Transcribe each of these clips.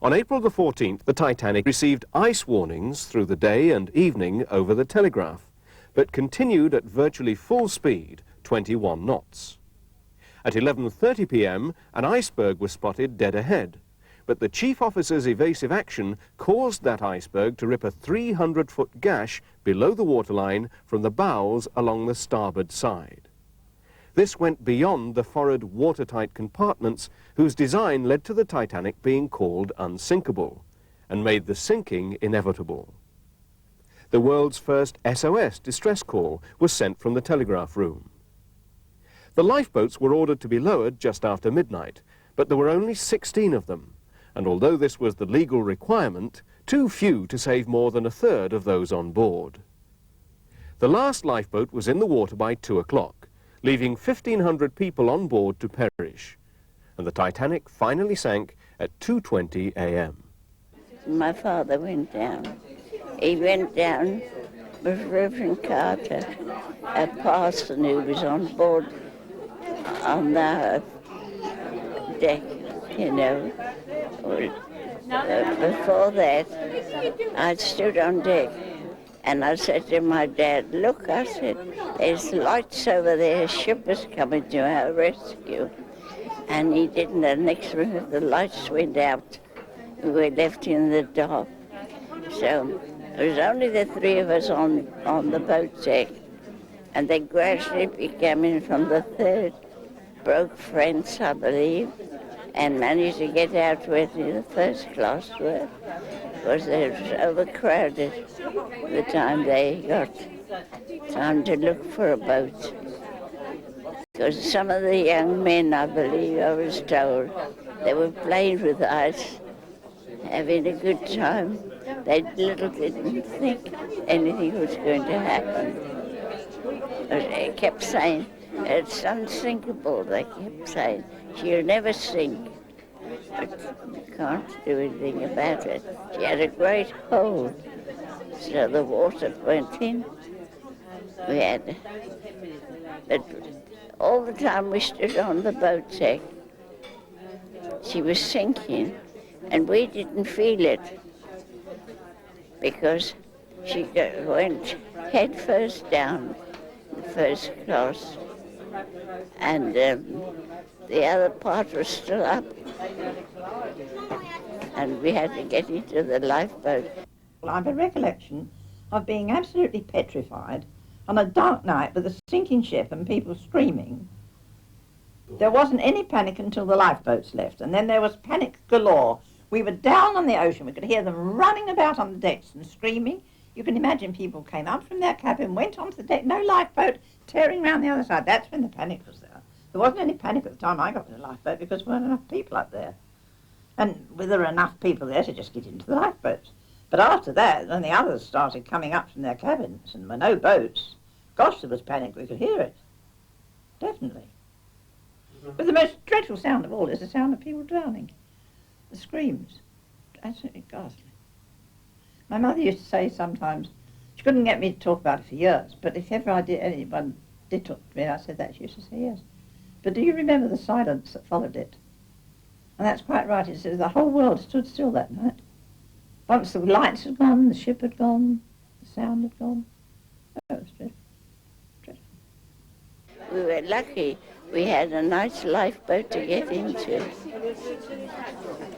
On April the 14th, the Titanic received ice warnings through the day and evening over the telegraph, but continued at virtually full speed, 21 knots. At 11:30 p.m., an iceberg was spotted dead ahead, but the chief officer's evasive action caused that iceberg to rip a 300-foot gash below the waterline from the bows along the starboard side. This went beyond the forward watertight compartments whose design led to the Titanic being called unsinkable and made the sinking inevitable. The world's first SOS distress call was sent from the telegraph room. The lifeboats were ordered to be lowered just after midnight, but there were only 16 of them, and although this was the legal requirement, too few to save more than a third of those on board. The last lifeboat was in the water by 2 o'clock, leaving 1,500 people on board to perish, and the Titanic finally sank at 2:20 a.m. My father went down. He went down with Reverend Carter, a parson who was on board on the deck, you know. Before that, I stood on deck and I said to my dad, look, I said, there's lights over there, a ship is coming to our rescue. And he didn't, the next minute the lights went out. We were left in the dark. So it was only the three of us on the boat deck. And they gradually became in from the third, broke French, I believe, and managed to get out where the first class were, because they was overcrowded the time they got time to look for a boat. Because some of the young men, I believe, I was told, they were playing with ice, having a good time. They little didn't think anything was going to happen. They kept saying, it's unsinkable, they kept saying. She'll never sink. But you can't do anything about it. She had a great hold, so the water went in. But all the time we stood on the boat deck, she was sinking, and we didn't feel it, because she went head first down, the first class, and the other part was still up, and we had to get into the lifeboat. Well, I have a recollection of being absolutely petrified on a dark night with a sinking ship and people screaming. There wasn't any panic until the lifeboats left, and then there was panic galore. We were down on the ocean. We could hear them running about on the decks and screaming. You can imagine people came up from their cabin, went onto the deck, no lifeboat, tearing around the other side. That's when the panic was there. There wasn't any panic at the time I got in the lifeboat because there weren't enough people up there. And there were enough people there to just get into the lifeboats. But after that, when the others started coming up from their cabins and there were no boats, gosh, there was panic. We could hear it. Definitely. But the most dreadful sound of all is the sound of people drowning. The screams. Absolutely ghastly. My mother used to say sometimes, she couldn't get me to talk about it for years, but if ever anyone did talk to me, I said that, she used to say yes. But do you remember the silence that followed it? And that's quite right. It says the whole world stood still that night. Once the lights had gone, the ship had gone, the sound had gone. Oh, it was dreadful. Dreadful. We were lucky. We had a nice lifeboat to get into.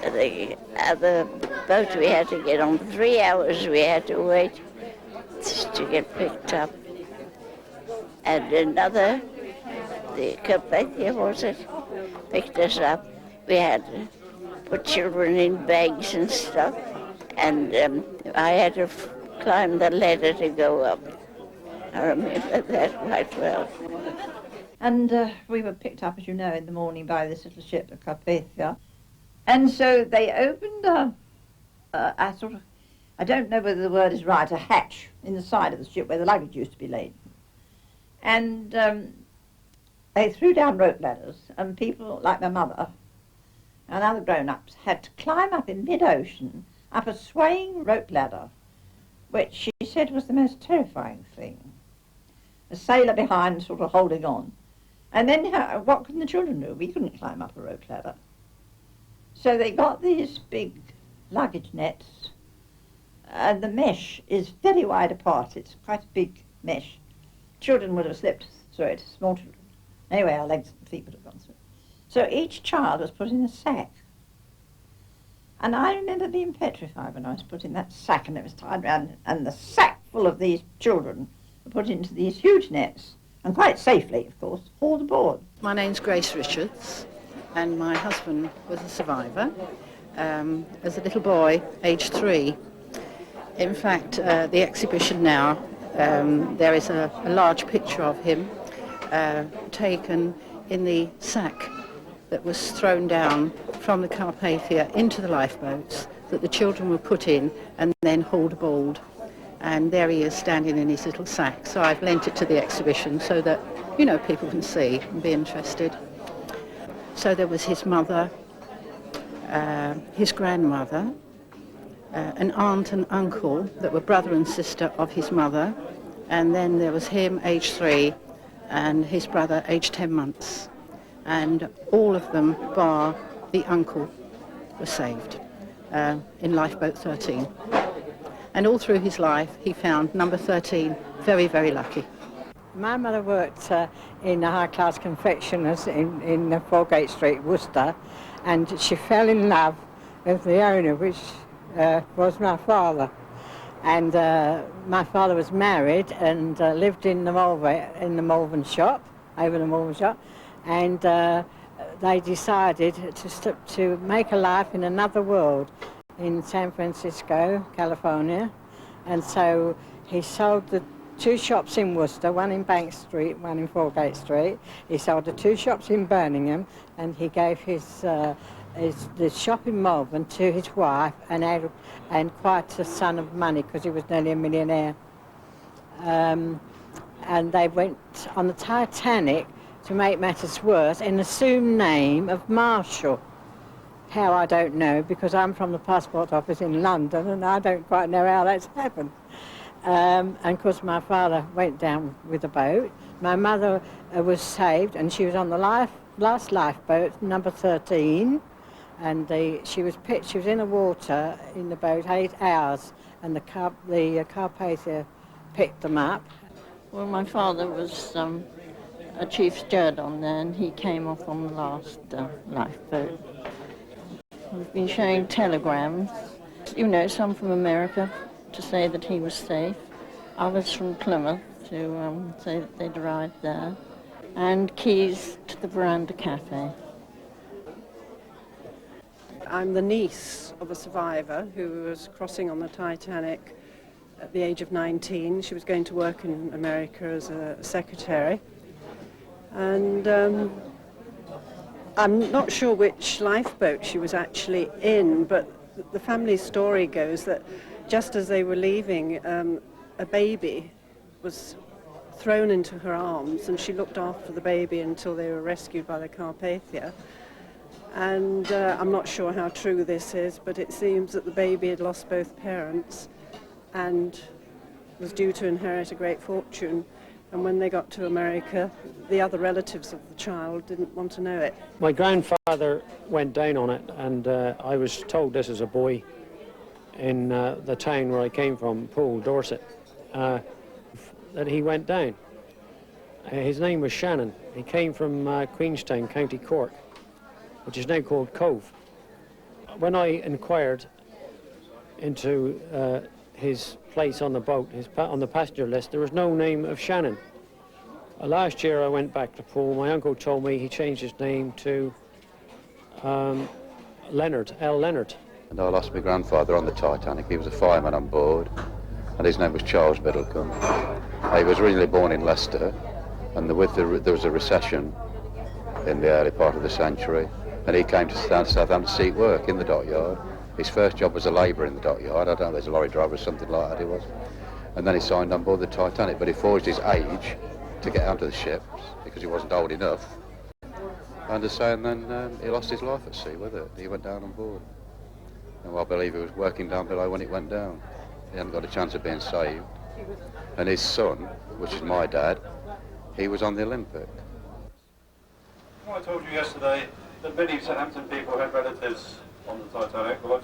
The other boat we had to get on, 3 hours we had to wait to get picked up. And another, the Carpathia was it, picked us up. We had to put children in bags and stuff, and I had to climb the ladder to go up. I remember that quite well. And we were picked up, as you know, in the morning by this little ship, the Carpathia. And so they opened a sort of, I don't know whether the word is right, a hatch in the side of the ship where the luggage used to be laid. And they threw down rope ladders, and people like my mother and other grown-ups had to climb up in mid-ocean up a swaying rope ladder, which she said was the most terrifying thing. A sailor behind sort of holding on. And then what can the children do? We couldn't climb up a rope ladder. So they got these big luggage nets. The mesh is very wide apart. It's quite a big mesh. Children would have slipped through it, small children. Anyway, our legs and feet would have gone through. So each child was put in a sack. And I remember being petrified when I was put in that sack and it was tied round, and the sack full of these children were put into these huge nets, and quite safely, of course, hauled aboard. My name's Grace Richards, and my husband was a survivor. As a little boy, aged 3. In fact, the exhibition now, there is a large picture of him taken in the sack that was thrown down from the Carpathia into the lifeboats that the children were put in and then hauled aboard. And there he is standing in his little sack. So I've lent it to the exhibition so that, you know, people can see and be interested. So there was his mother, his grandmother, an aunt and uncle that were brother and sister of his mother, and then there was him, aged 3, and his brother, aged 10 months. And all of them, bar the uncle, were saved in lifeboat 13. And all through his life, he found number 13 very, very lucky. My mother worked in a high-class confectioner's in Foregate Street, Worcester, and she fell in love with the owner, which was my father. And my father was married and lived in the Malvern shop, over the Malvern shop, and they decided to make a life in another world in San Francisco, California. And so he sold the 2 shops in Worcester, one in Bank Street, one in Foregate Street. He sold the 2 shops in Birmingham, and he gave the shop in Malvern to his wife, and quite a son of money because he was nearly a millionaire. And they went on the Titanic, to make matters worse, an assumed name of Marshall. How, I don't know, because I'm from the passport office in London and I don't quite know how that's happened. And of course my father went down with the boat. My mother was saved, and she was on the last lifeboat, number 13, and she was in the water in the boat 8 hours, and the Carpathia picked them up. Well, my father was a chief steward on there, and he came off on the last lifeboat. We've been showing telegrams, you know, some from America to say that he was safe, others from Plymouth to say that they'd arrived there, and keys to the Veranda Cafe. I'm the niece of a survivor who was crossing on the Titanic at the age of 19. She was going to work in America as a secretary. And I'm not sure which lifeboat she was actually in, but the family story goes that just as they were leaving, a baby was thrown into her arms, and she looked after the baby until they were rescued by the Carpathia. And I'm not sure how true this is, but it seems that the baby had lost both parents and was due to inherit a great fortune. And when they got to America, the other relatives of the child didn't want to know it. My grandfather went down on it, and I was told this as a boy in the town where I came from, Poole, Dorset, that he went down. His name was Shannon. He came from Queenstown, County Cork, which is now called Cove. When I inquired into his place on the boat, on the passenger list, there was no name of Shannon. Last year I went back to Poole. My uncle told me he changed his name to Leonard, L. Leonard. And I lost my grandfather on the Titanic. He was a fireman on board, and his name was Charles Middlecombe. He was originally born in Leicester, and there was a recession in the early part of the century, and he came to Southampton to seek work in the dockyard. His first job was a labourer in the dockyard. I don't know, there's a lorry driver or something like that he was. And then he signed on board the Titanic, but he forged his age to get onto the ships because he wasn't old enough. And then he lost his life at sea with it. He went down on board. And I believe he was working down below when it went down. He hadn't got a chance of being saved. And his son, which is my dad, he was on the Olympic. Well, I told you yesterday that many Southampton people had relatives on the Titanic. Well, I've